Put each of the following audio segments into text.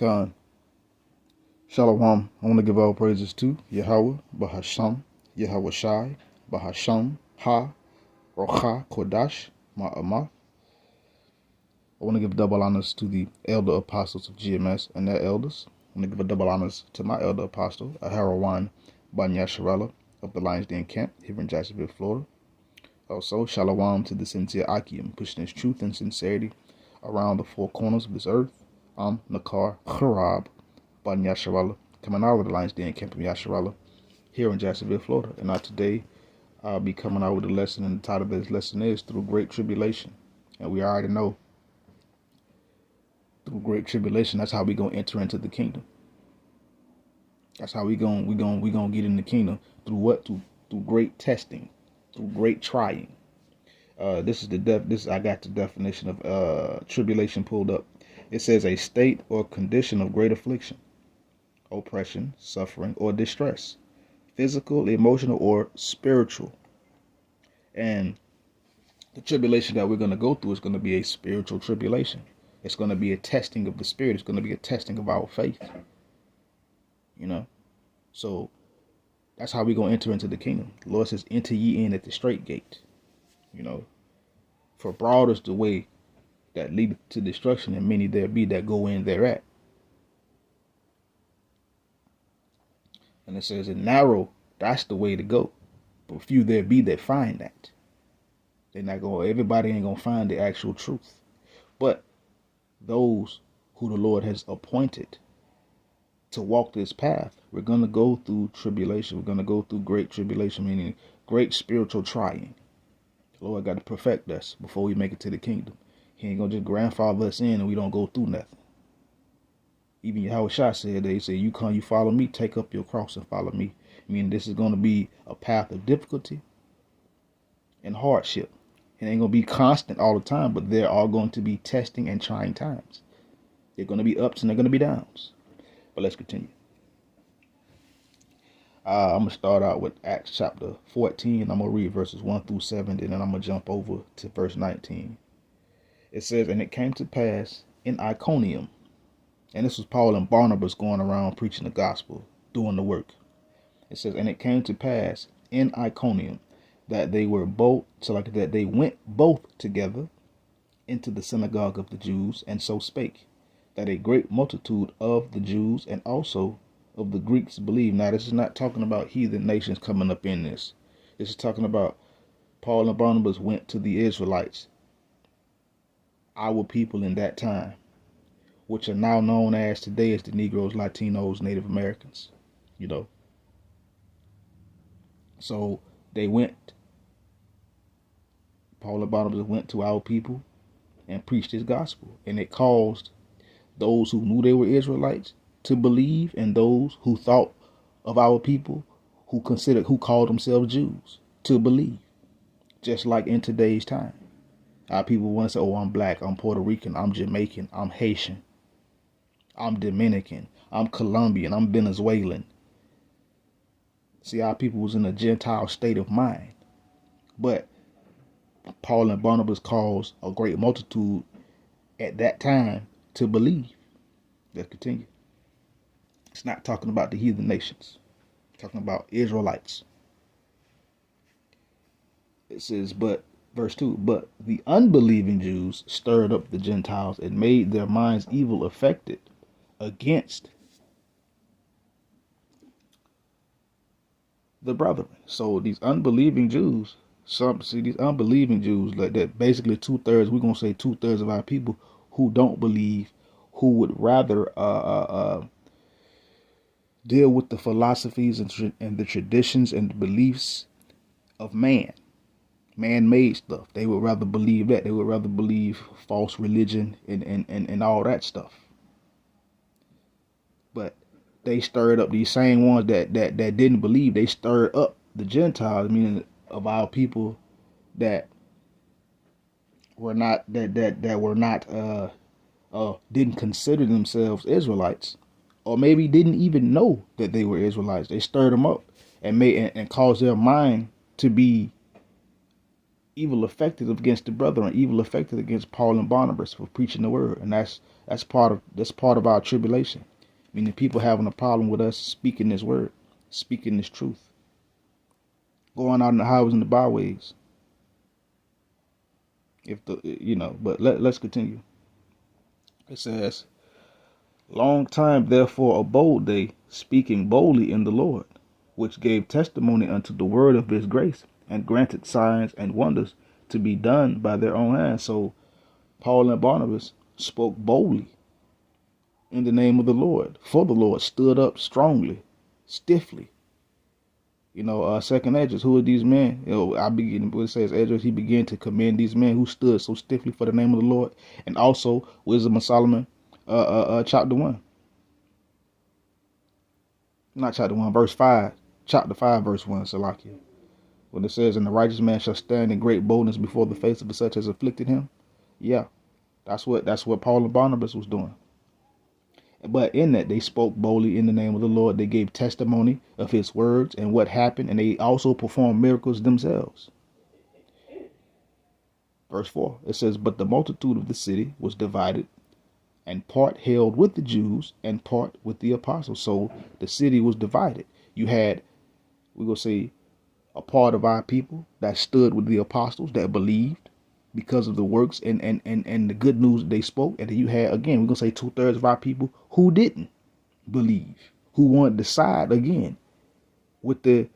Khan. Shalom. I want to give all praises to Yahweh, Bahasham, Yahweh Shai, Bahasham, Ha, Rocha, Kodash, Ma'amah. I want to give double honors to the elder apostles of GMS and their elders. I want to give a double honors to my elder apostle, Aharawan Banyasharella of the Lions Den Camp here in Jacksonville, Florida. Also, Shalom to the sincere Akim, pushing his truth and sincerity around the four corners of this earth. I'm Nakar Harab Banyasharella, coming out of the Lions Den Camp in Yasharella here in Jacksonville, Florida. And today I'll be coming out with a lesson, and the title of this lesson is Through Great Tribulation. And we already know through great tribulation, that's how we gonna enter into the kingdom. That's how we gonna get in the kingdom. Through what? Through great testing, through great trying. I got the definition of tribulation pulled up. It says a state or condition of great affliction, oppression, suffering, or distress, physical, emotional, or spiritual. And the tribulation that we're going to go through is going to be a spiritual tribulation. It's going to be a testing of the spirit. It's going to be a testing of our faith. So that's how we're going to enter into the kingdom. The Lord says, enter ye in at the straight gate. For broad is the way that leadeth to destruction, and many there be that go in thereat. And it says, and narrow, that's the way to go. But few there be that find that. Everybody ain't going to find the actual truth. But those who the Lord has appointed to walk this path, we're going to go through tribulation. We're going to go through great tribulation, meaning great spiritual trying. The Lord got to perfect us before we make it to the kingdom. He ain't going to just grandfather us in and we don't go through nothing. Even Yahweh Shai said, they say, you follow me, take up your cross and follow me. Meaning this is going to be a path of difficulty and hardship. It ain't going to be constant all the time, but there are going to be testing and trying times. They're going to be ups and they're going to be downs. But let's continue. I'm going to start out with Acts chapter 14. I'm going to read verses 1 through 7, and then I'm going to jump over to verse 19. It says, and it came to pass in Iconium, and this was Paul and Barnabas going around preaching the gospel, doing the work. It says, and it came to pass in Iconium that they went both together into the synagogue of the Jews, and so spake, that a great multitude of the Jews and also of the Greeks believed. Now, this is not talking about heathen nations coming up in this. This is talking about Paul and Barnabas went to the Israelites, our people in that time, which are now known as today as the Negroes, Latinos, Native Americans, So Paul and Barnabas went to our people and preached his gospel. And it caused those who knew they were Israelites to believe, and those who thought of our people, who called themselves Jews, to believe. Just like in today's time. Our people want to say, oh, I'm black, I'm Puerto Rican, I'm Jamaican, I'm Haitian, I'm Dominican, I'm Colombian, I'm Venezuelan. See, our people was in a Gentile state of mind. But Paul and Barnabas caused a great multitude at that time to believe. Let's continue. It's not talking about the heathen nations. It's talking about Israelites. It says, but verse 2, but the unbelieving Jews stirred up the Gentiles and made their minds evil affected against the brethren. So these unbelieving Jews, these unbelieving Jews, like that, basically 2/3, we're going to say 2/3 of our people who don't believe, who would rather deal with the philosophies and the traditions and the beliefs of man-made stuff. They would rather believe that. They would rather believe false religion and all that stuff. But they stirred up these same ones that didn't believe. They stirred up the Gentiles, meaning of our people that were not didn't consider themselves Israelites, or maybe didn't even know that they were Israelites. They stirred them up and caused their mind to be evil affected against the brethren, evil affected against Paul and Barnabas for preaching the word, and that's part of our tribulation. Meaning people having a problem with us speaking this word, speaking this truth, going out in the highways and the byways. But let's continue. It says, long time therefore abode they, speaking boldly in the Lord, which gave testimony unto the word of his grace, and granted signs and wonders to be done by their own hands. So Paul and Barnabas spoke boldly in the name of the Lord, for the Lord stood up strongly, stiffly. Second Esdras, who are these men? It says Esdras, he began to commend these men who stood so stiffly for the name of the Lord, and also Wisdom of Solomon, chapter 1. Not chapter 1, verse 5. Chapter 5, verse 1, Salakia. When it says, and the righteous man shall stand in great boldness before the face of such as afflicted him. Yeah, that's what Paul and Barnabas was doing. But in that, they spoke boldly in the name of the Lord. They gave testimony of his words and what happened, and they also performed miracles themselves. Verse 4, it says, but the multitude of the city was divided, and part held with the Jews and part with the apostles. So the city was divided. You had, we're going to say, a part of our people that stood with the apostles, that believed because of the works and the good news they spoke. And then you had, again, we're going to say 2/3 of our people who didn't believe, who wanted to side again with the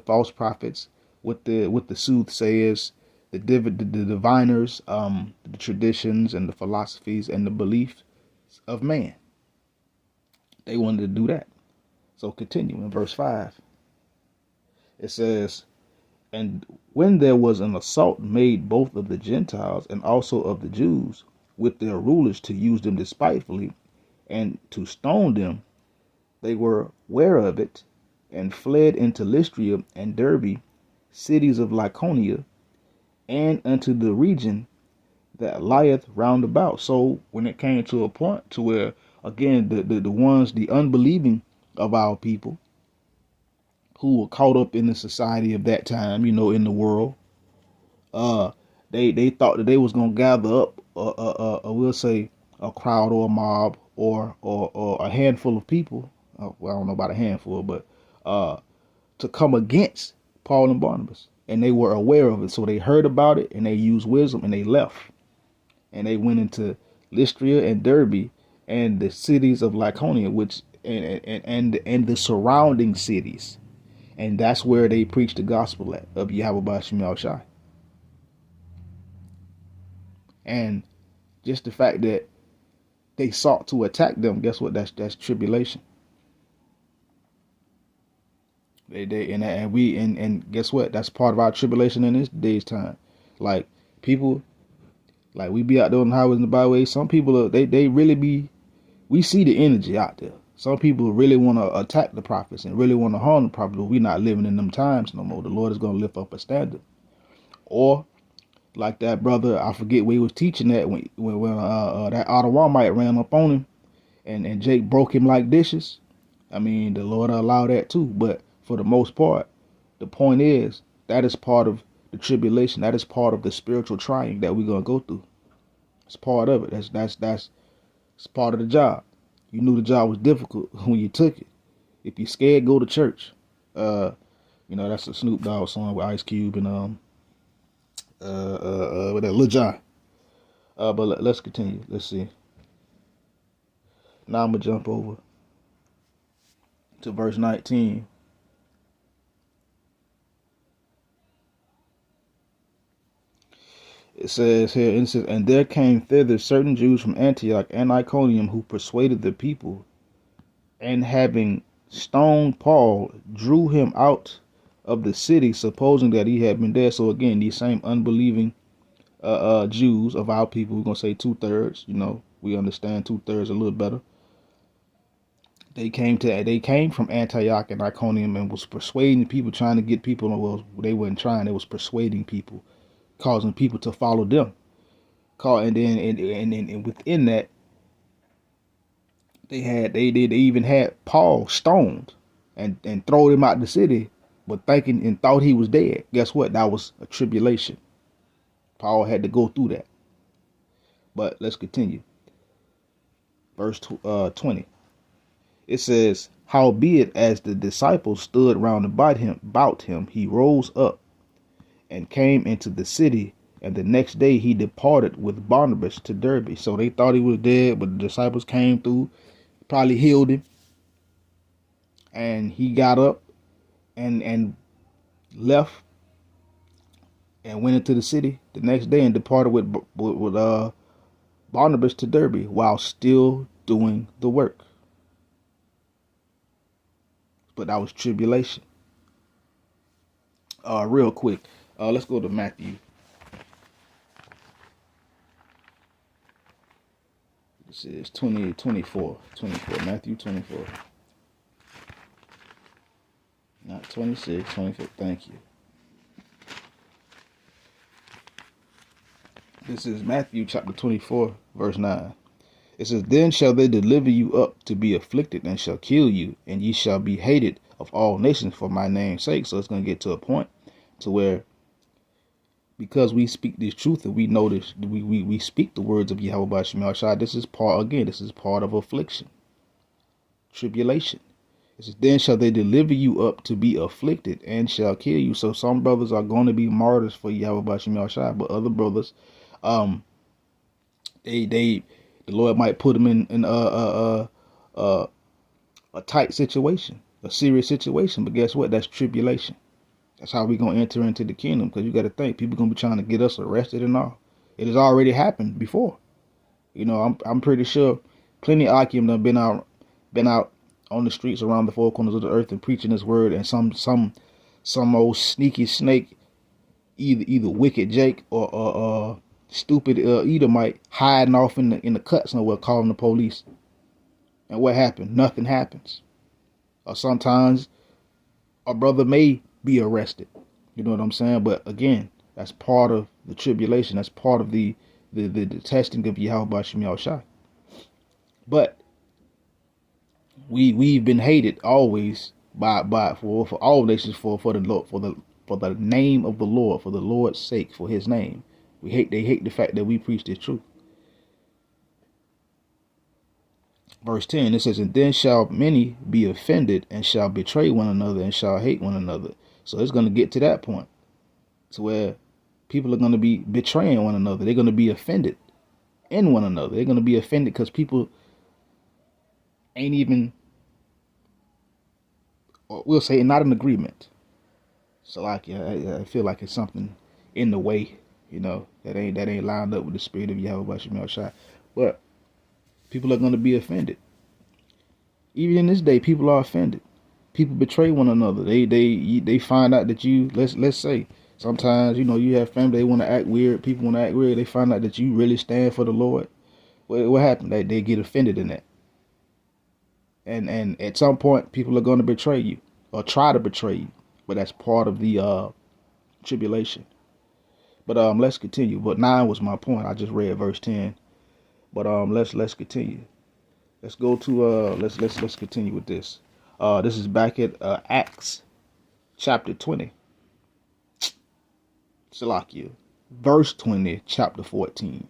false prophets, with the soothsayers, the diviners, the traditions and the philosophies and the beliefs of man. They wanted to do that. So continue in verse 5. It says, and when there was an assault made both of the Gentiles and also of the Jews with their rulers to use them despitefully and to stone them, they were ware of it and fled into Lystra and Derbe, cities of Lycaonia, and unto the region that lieth round about. So when it came to a point to where, again, the unbelieving of our people, who were caught up in the society of that time, in the world, they thought that they was gonna gather up, we'll say, a crowd or a mob or a handful of people. Well, I don't know about a handful, but to come against Paul and Barnabas, and they were aware of it. So they heard about it and they used wisdom and they left, and they went into Lystra and Derbe and the cities of Lycaonia, which and the surrounding cities. And that's where they preached the gospel of Yahweh Bashim Yahushai. And just the fact that they sought to attack them, guess what? That's tribulation. And guess what? That's part of our tribulation in this day's time. Like people, like we be out there on the highways and the byways. Some people they really be. We see the energy out there. Some people really want to attack the prophets and really want to harm the prophets, but we're not living in them times no more. The Lord is going to lift up a standard. Or, like that brother, I forget where he was teaching that when that Ottawamite ran up on him and Jake broke him like dishes. I mean, the Lord allowed that too. But for the most part, the point is that is part of the tribulation. That is part of the spiritual trying that we're going to go through. It's part of it. That's part of the job. You knew the job was difficult when you took it. If you're scared, go to church. That's a Snoop Dogg song with Ice Cube and with that Lil Jon. But let's continue. Let's see. Now I'm gonna jump over to verse 19. It says here, and there came thither certain Jews from Antioch and Iconium who persuaded the people, and having stoned Paul, drew him out of the city, supposing that he had been dead. So again, these same unbelieving Jews of our people, we're gonna say 2/3. We understand 2/3 a little better. They came from Antioch and Iconium and was persuading people, trying to get people. Well, they weren't trying; they was persuading people, causing people to follow them. And within that, they even had Paul stoned and thrown him out the city, but thought he was dead. Guess what? That was a tribulation. Paul had to go through that. But let's continue. Verse 20. It says, howbeit as the disciples stood round about him, he rose up and came into the city, and the next day he departed with Barnabas to Derbe. So they thought he was dead, but the disciples came through, probably healed him, and he got up and left and went into the city the next day and departed with Barnabas to Derbe while still doing the work. But that was tribulation. Real quick, let's go to Matthew. This is 24. Matthew 24. Not 26, 24. Thank you. This is Matthew chapter 24, verse 9. It says, then shall they deliver you up to be afflicted, and shall kill you, and ye shall be hated of all nations for my name's sake. So it's going to get to a point to where, because we speak this truth and we know this, we speak the words of Yahweh Bashim Shai, this is part of affliction, tribulation. It says, then shall they deliver you up to be afflicted, and shall kill you. So some brothers are going to be martyrs for Yahweh Bashim Shai, but other brothers, the Lord might put them in a tight situation, a serious situation. But guess what? That's tribulation. That's how we're going to enter into the kingdom. Because you got to think, people going to be trying to get us arrested and all. It has already happened before. You know, I'm pretty sure plenty of Akim have been out on the streets around the four corners of the earth and preaching this word. And some old sneaky snake, either wicked Jake or stupid Edomite hiding off in the cut somewhere, calling the police. And what happened? Nothing happens. Or sometimes a brother may be arrested. You know what I'm saying? But again, that's part of the tribulation. That's part of the testing of Yahweh Bashim Shai. But we've been hated always for all nations for the Lord, for the name of the Lord, for the Lord's sake, for his name. They hate the fact that we preach this truth. Verse 10, it says, and then shall many be offended, and shall betray one another, and shall hate one another. So it's going to get to that point to where people are going to be betraying one another. They're going to be offended in one another. They're going to be offended because people ain't even, or we'll say, not in agreement. So like, I feel like it's something in the way, you know, that ain't lined up with the spirit of Yahweh Bashim Shai. But people are going to be offended. Even in this day, people are offended. People betray one another. They find out that you, let's say, sometimes, you know, you have family, they want to act weird. People want to act weird. They find out that you really stand for the Lord. What happened? They get offended in that. And at some point, people are going to betray you or try to betray you. But that's part of the tribulation. But let's continue. But 9 was my point. I just read verse 10. But let's continue. Let's go to let's continue with this. This is back at Acts chapter 20. Salakia. Verse 20, chapter 14.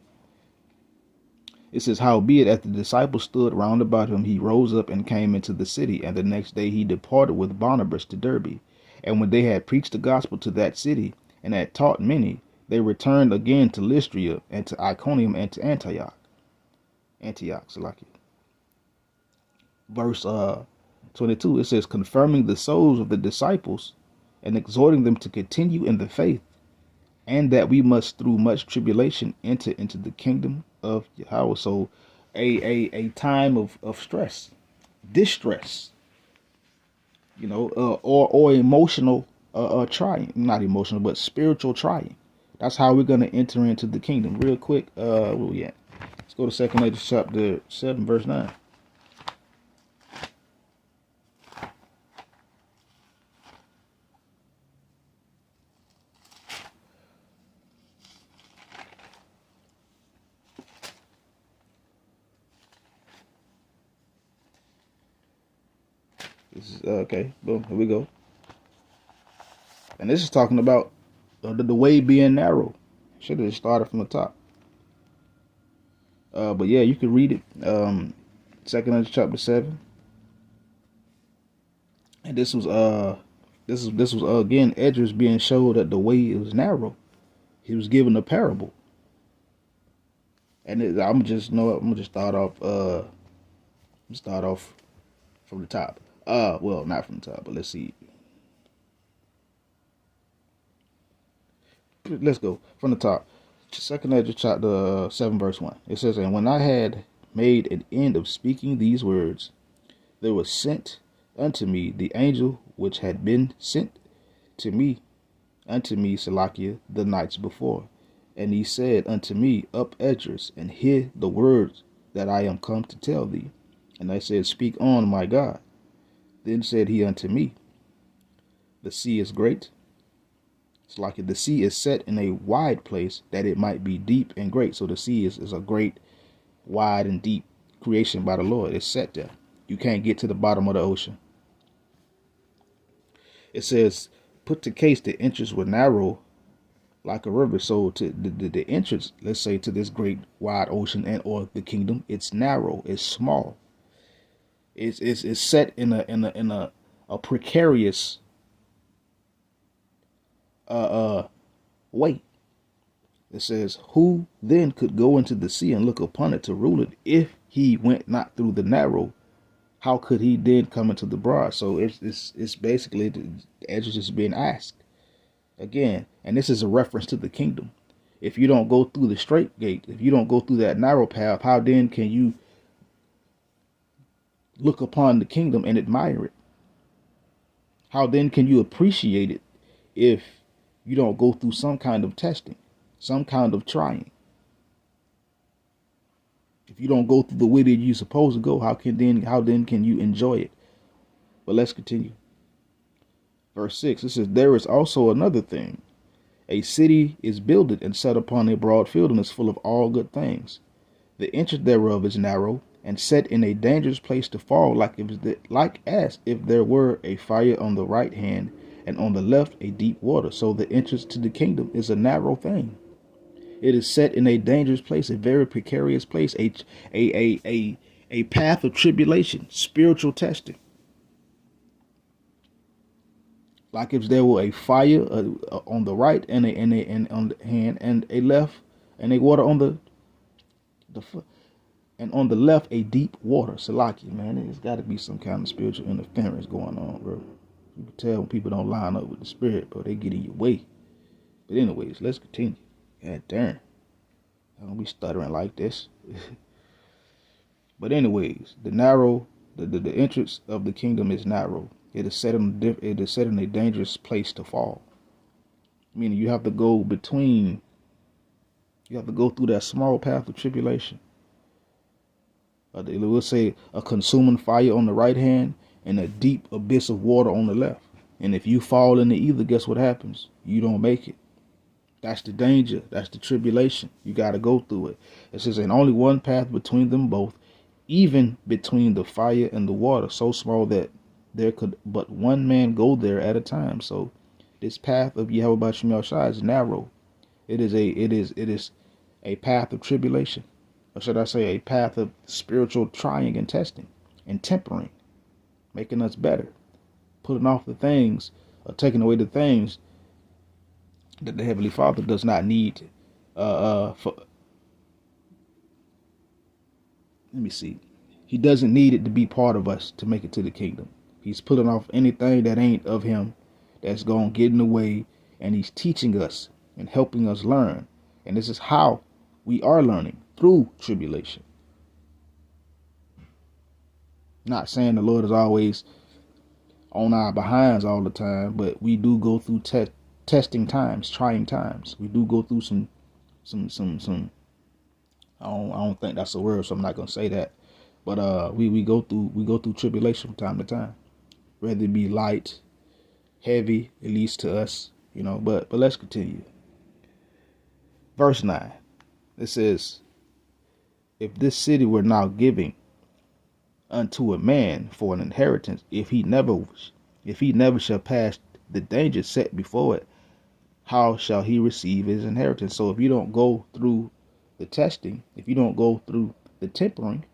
It says, howbeit as the disciples stood round about him, he rose up and came into the city, and the next day he departed with Barnabas to Derbe. And when they had preached the gospel to that city, and had taught many, they returned again to Lystra, and to Iconium, and to Antioch. Salakia. Verse 22, it says, confirming the souls of the disciples, and exhorting them to continue in the faith, and that we must through much tribulation enter into the kingdom of Yahweh. So a time of stress, distress, you know, or emotional trying, not emotional, but spiritual trying. That's how we're going to enter into the kingdom. Real quick, where we at? Let's go to 2 Corinthians chapter 7, verse 9. This is okay. Boom. Here we go. And this is talking about the way being narrow. Should have started from the top. But yeah, you can read it. Second Ezra chapter 7. And this was again Edris being showed that the way is narrow. He was given a parable. And I'm gonna just start off from the top. Well, not from the top, but let's see. Let's go from the top. Second Ezra chapter 7 verse 1. It says, "And when I had made an end of speaking these words, there was sent unto me the angel which had been sent to me Salakia, the nights before. And he said unto me, Up, Esdras, and hear the words that I am come to tell thee. And I said, Speak on, my God. Then said he unto me, The sea is great. Salakia, the sea is set in a wide place, that it might be deep and great." So the sea is a great, wide, and deep creation by the Lord. It's set there. You can't get to the bottom of the ocean. It says, "Put to case the entrance were narrow like a river." So to the entrance, let's say, to this great wide ocean and or the kingdom, it's narrow, it's small. It's set in a precarious way. It says, "Who then could go into the sea and look upon it to rule it, if he went not through the narrow? How could he then come into the broad?" So it's basically the Ezra is being asked again, and this is a reference to the kingdom. If you don't go through the straight gate, if you don't go through that narrow path, how then can you look upon the kingdom and admire it? How then can you appreciate it if you don't go through some kind of testing, some kind of trying? If you don't go through the way that you're supposed to go, how then can you enjoy it? But let's continue. Verse 6, it says, "There is also another thing. A city is builded and set upon a broad field, and is full of all good things. The entrance thereof is narrow, and set in a dangerous place to fall, as if there were a fire on the right hand, and on the left a deep water." So the entrance to the kingdom is a narrow thing. It is set in a dangerous place, a very precarious place, a path of tribulation, spiritual testing. Like if there were a fire on the right and on the hand, and a left, and a water on the foot, and on the left a deep water. Salaki, man, there's got to be some kind of spiritual interference going on, bro. You can tell when people don't line up with the spirit, bro. They get in your way. But anyways, let's continue. God damn, I don't be stuttering like this. But anyways, the entrance of the kingdom is narrow. It is set in a dangerous place to fall. Meaning you have to go through that small path of tribulation. It will say a consuming fire on the right hand and a deep abyss of water on the left. And if you fall into either, guess what happens? You don't make it. That's the danger. That's the tribulation. You got to go through it. It says, "And only one path between them both, even between the fire and the water, so small that there could but one man go there at a time." So this path of Yahweh Shem Shai is narrow. It is a path of tribulation. Or should I say a path of spiritual trying and testing and tempering, making us better, putting off the things, or taking away the things that the Heavenly Father does not need. Let me see. He doesn't need it to be part of us to make it to the kingdom. He's pulling off anything that ain't of him, that's going to get in the way, and he's teaching us and helping us learn. And this is how we are learning, through tribulation. Not saying the Lord is always on our behinds all the time, but we do go through testing times, trying times. We do go through some. I don't think that's a word, so I'm not gonna say that. But we go through tribulation from time to time, whether it be light, heavy, at least to us, But let's continue. Verse 9. It says, "If this city were now giving unto a man for an inheritance, if he never shall pass the danger set before it, how shall he receive his inheritance? So if you don't go through the testing, if you don't go through the tempering,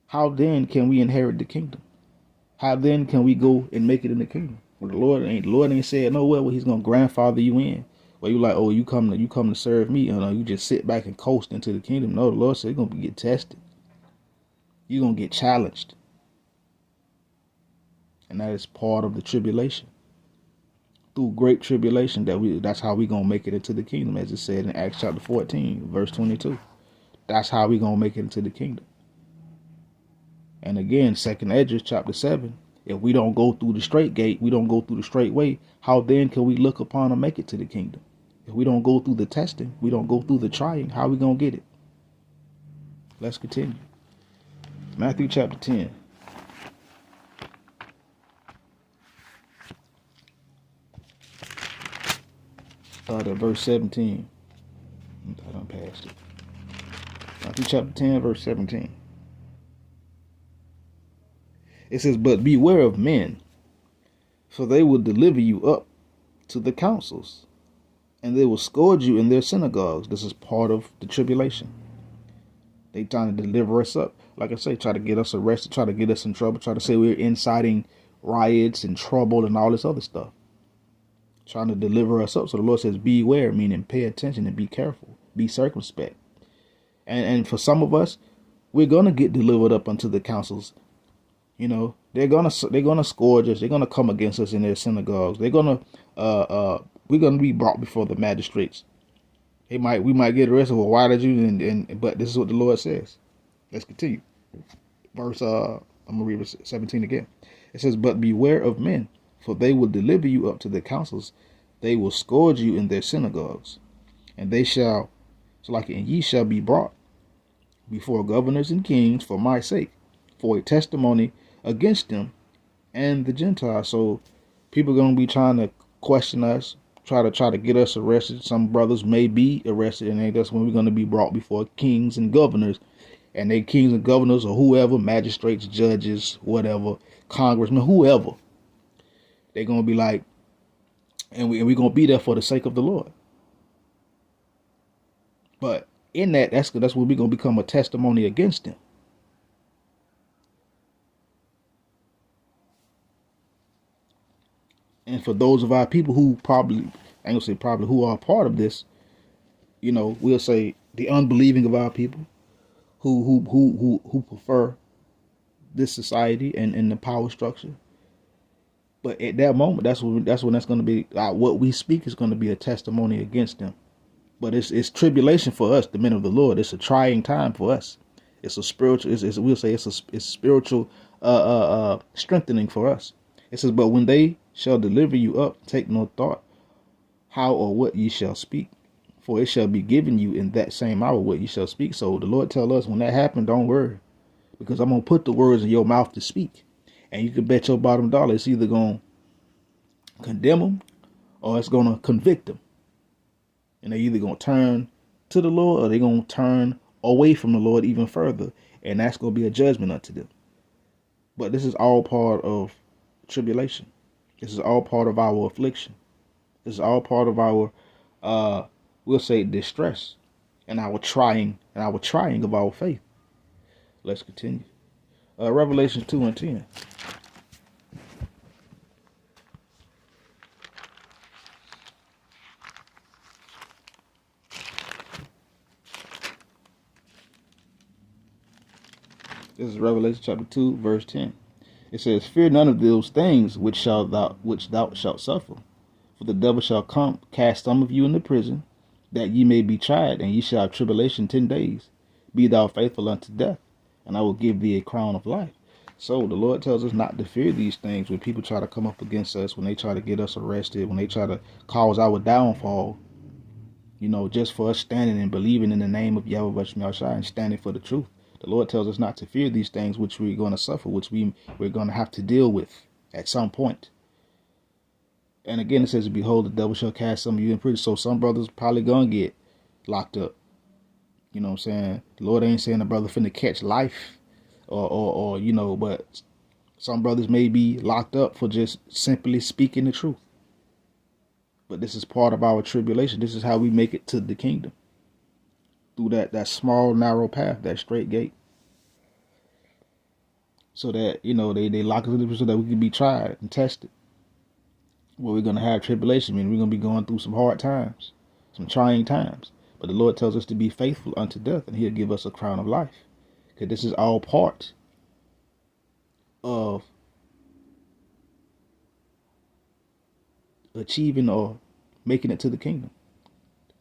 how then can we inherit the kingdom? How then can we go and make it in the kingdom? Well, the Lord ain't said nowhere where he's gonna grandfather you in. Where you like, oh, you come to serve me, you just sit back and coast into the kingdom. No, the Lord said you're gonna get tested. You're gonna get challenged. And that is part of the tribulation. Through great tribulation, that's how we gonna make it into the kingdom, as it said in Acts chapter 14, verse 22. That's how we gonna make it into the kingdom. And again, 2nd Esdras chapter 7, if we don't go through the straight gate, we don't go through the straight way, how then can we look upon and make it to the kingdom? If we don't go through the testing, we don't go through the trying, how we gonna get it? Let's continue. Matthew chapter 10. Start at verse 17. I done passed it. Matthew chapter 10, verse 17. It says, but beware of men, for they will deliver you up to the councils, and they will scourge you in their synagogues. This is part of the tribulation. They trying to deliver us up. Like I say, try to get us arrested, try to get us in trouble, try to say we're inciting riots and trouble and all this other stuff. Trying to deliver us up. So the Lord says, beware, meaning pay attention and be careful, be circumspect. And for some of us, we're gonna get delivered up unto the councils. They're gonna scourge us. They're gonna come against us in their synagogues. We're gonna be brought before the magistrates. We might get arrested. Well, why did you? But this is what the Lord says. Let's continue. I'm gonna read verse 17 again. It says, but beware of men, for they will deliver you up to the councils. They will scourge you in their synagogues, and ye shall be brought before governors and kings for my sake, for a testimony against them and the Gentiles. So people are going to be trying to question us, try to get us arrested. Some brothers may be arrested, and that's when we're going to be brought before kings and governors. And they kings and governors or whoever, magistrates, judges, whatever, congressmen, whoever. They're going to be like, and we're going to be there for the sake of the Lord. But in that's when we're going to become a testimony against them. And for those of our people who who are part of this, we'll say the unbelieving of our people who prefer this society and the power structure. But at that moment, that's when that's going to be what we speak is going to be a testimony against them. But it's tribulation for us, the men of the Lord. It's a trying time for us. It's a spiritual. It's spiritual strengthening for us. It says, but when they shall deliver you up, take no thought how or what ye shall speak, for it shall be given you in that same hour what ye shall speak. So the Lord tell us when that happens, don't worry, because I'm going to put the words in your mouth to speak. And you can bet your bottom dollar it's either going to condemn them or it's going to convict them. And they're either going to turn to the Lord or they're going to turn away from the Lord even further. And that's going to be a judgment unto them. But this is all part of tribulation. This is all part of our affliction. This is all part of our, we'll say, distress and our trying of our faith. Let's continue. Revelation 2:10. This is Revelation chapter 2, verse 10. It says, fear none of those things which thou shalt suffer. For the devil shall come, cast some of you into prison, that ye may be tried, and ye shall have tribulation 10 days. Be thou faithful unto death, and I will give thee a crown of life. So the Lord tells us not to fear these things when people try to come up against us, when they try to get us arrested, when they try to cause our downfall, just for us standing and believing in the name of Yahweh Shai and standing for the truth. The Lord tells us not to fear these things which we're going to suffer, which we're going to have to deal with at some point. And again, it says, behold, the devil shall cast some of you in prison. So some brothers probably going to get locked up. You know what I'm saying? The Lord ain't saying the brother finna catch life or but some brothers may be locked up for just simply speaking the truth. But this is part of our tribulation. This is how we make it to the kingdom. Through that small, narrow path, that straight gate. So that, they lock us in so that we can be tried and tested. Well, we're going to have tribulation. I mean, we're going to be going through some hard times, some trying times. But the Lord tells us to be faithful unto death, and he'll give us a crown of life. Because this is all part of achieving or making it to the kingdom.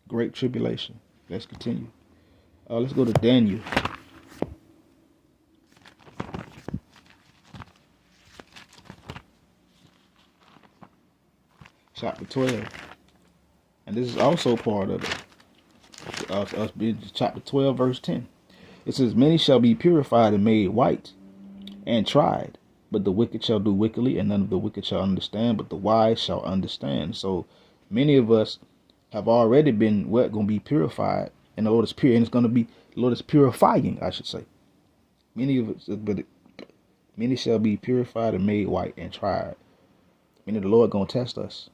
Great tribulation. Let's continue. Let's go to Daniel. Chapter 12. And this is also part of it. Us being chapter 12, verse 10. It says, many shall be purified and made white and tried, but the wicked shall do wickedly, and none of the wicked shall understand, but the wise shall understand. So many of us have already been going to be purified, and the Lord is pure, and the Lord is purifying, I should say. Many shall be purified and made white and tried. Meaning the Lord going to test us.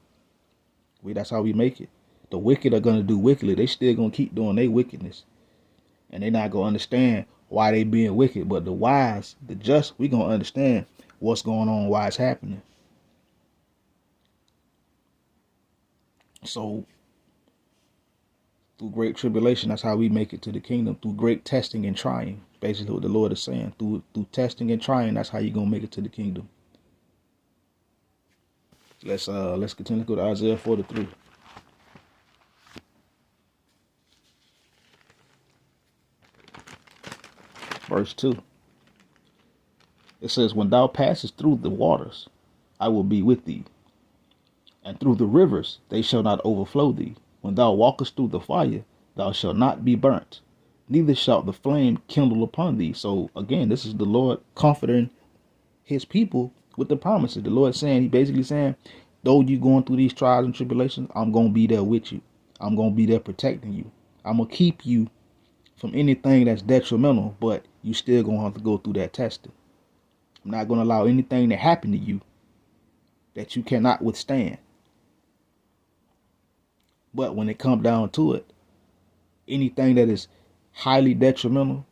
That's how we make it. The wicked are going to do wickedly. They still going to keep doing their wickedness. And they're not going to understand why they being wicked. But the wise, the just, we going to understand what's going on, why it's happening. So, through great tribulation, that's how we make it to the kingdom. Through great testing and trying. Basically what the Lord is saying. Through testing and trying, that's how you're going to make it to the kingdom. Let's continue to go to Isaiah 43. Verse 2. It says, when thou passest through the waters, I will be with thee. And through the rivers, they shall not overflow thee. When thou walkest through the fire, thou shalt not be burnt, neither shall the flame kindle upon thee. So again, this is the Lord comforting his people with the promises. The Lord saying, he basically saying, though you going through these trials and tribulations, I'm going to be there with you. I'm going to be there protecting you. I'm going to keep you from anything that's detrimental, but you still going to have to go through that testing. I'm not going to allow anything to happen to you that you cannot withstand. But when it comes down to it, anything that is highly detrimental,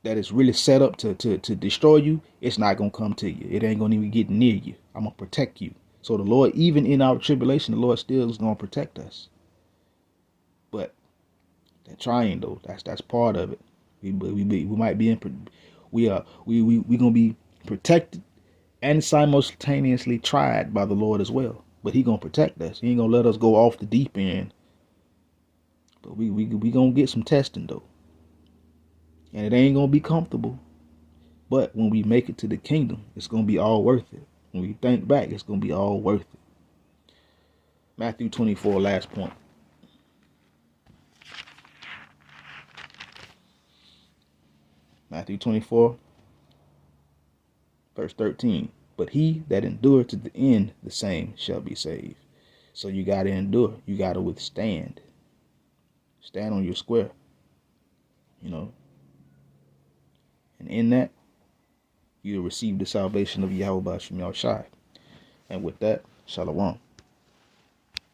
that is really set up to destroy you, it's not going to come to you. It ain't going to even get near you. I'm going to protect you. So the Lord, even in our tribulation, the Lord still is going to protect us. But that trying though, that's part of it. We might be in, we going to be protected and simultaneously tried by the Lord as well. But he going to protect us. He ain't going to let us go off the deep end. But we going to get some testing though. And it ain't going to be comfortable. But when we make it to the kingdom, it's going to be all worth it. When we think back, it's going to be all worth it. Matthew 24, last point. Matthew 24, verse 13. But he that endureth to the end, the same shall be saved. So you got to endure. You got to withstand. Stand on your square. And in that, you'll receive the salvation of Yahweh B'Shem Yahushai. And with that, Shalom.